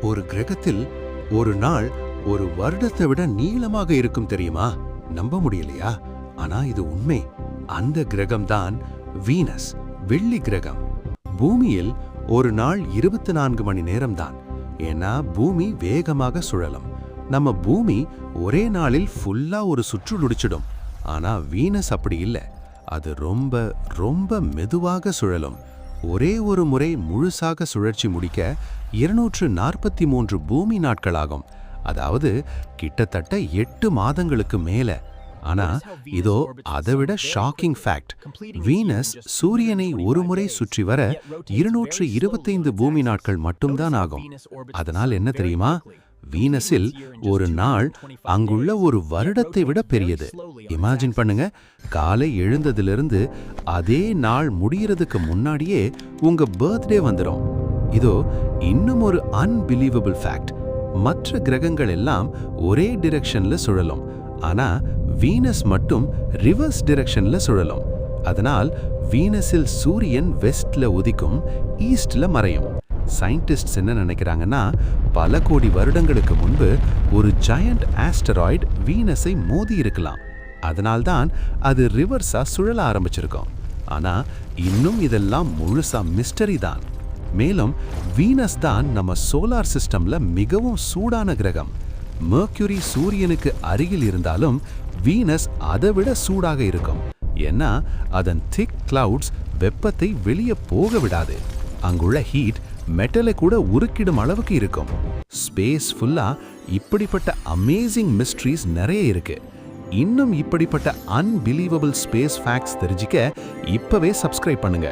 ஒரு கிரகத்தில் ஒரு நாள் ஒரு வருடத்தை விட நீளமாக இருக்கும் தெரியுமா? நம்ப முடியலையா? ஆனா இது உண்மை. அந்த கிரகம்தான் வீனஸ், வெள்ளி கிரகம். பூமியில் ஒரு நாள் 24 மணி நேரம்தான். ஏன்னா பூமி வேகமாக சுழலும். நம்ம பூமி ஒரே நாளில் ஃபுல்லா ஒரு சுற்று முடிச்சிடும். ஆனா வீனஸ் அப்படி இல்லை. அது ரொம்ப ரொம்ப மெதுவாக சுழலும். ஒரே ஒரு முறை முழுசாக சுழற்சி முடிக்க 243 பூமி நாட்களாகும். அதாவது கிட்டத்தட்ட 8 மாதங்களுக்கு மேல. ஆனா இதோ அதைவிட ஷாக்கிங் ஃபேக்ட். வீனஸ் சூரியனை ஒரு முறை சுற்றி வர 225 பூமி நாட்கள் மட்டும்தான் ஆகும். அதனால் என்ன தெரியுமா? வீனஸில் ஒரு நாள் அங்குள்ள ஒரு வருடத்தை விட பெரியது. இமேஜின் பண்ணுங்க, காலை எழுந்ததிலிருந்து அதே நாள் முடியறதுக்கு முன்னாடியே உங்க பர்த்டே வந்துடும். இதோ இன்னும் ஒரு அன்பிலீவபிள் ஃபேக்ட். மற்ற கிரகங்கள் எல்லாம் ஒரே டிரெக்ஷன்ல சுழலும். ஆனா வீனஸ் மட்டும் ரிவர்ஸ் டிரெக்ஷன்ல சுழலும். அதனால் வீனஸில் சூரியன் வெஸ்ட்ல உதிக்கும், ஈஸ்ட்ல மறையும். சயின்டிஸ்ட்ஸ் என்ன நினைக்கிறாங்கன்னா, பல கோடி வருடங்களுக்கு முன்பு ஒரு ஜயண்ட் ஆஸ்டராய்டு வீனஸை மோதி இருக்கலாம். அதனால்தான் அது ரிவர்ஸா சுழல ஆரம்பிச்சிருக்கும். ஆனா இன்னும் இதெல்லாம் முழுசா மிஸ்டரி தான். மேலும் வீனஸ் தான் நம்ம சோலார் சிஸ்டம்ல மிகவும் சூடான கிரகம். மெர்க்குரி சூரியனுக்கு அருகில் இருந்தாலும் வீனஸ் அதை விட சூடாக இருக்கும். ஏன்னா அதன் திக் கிளவுட்ஸ் வெப்பத்தை வெளியே போக விடாது. அங்குள்ள ஹீட் மெட்டலை கூட உருக்கிடும் அளவுக்கு இருக்கும். ஸ்பேஸ் ஃபுல்லா இப்படிப்பட்ட அமேசிங் மிஸ்ட்ரீஸ் நிறைய இருக்கு. இன்னும் இப்படிப்பட்ட அன்பிலீவபிள் ஸ்பேஸ் ஃபேக்ட்ஸ் தெரிஞ்சுக்க இப்பவே சப்ஸ்கிரைப் பண்ணுங்க.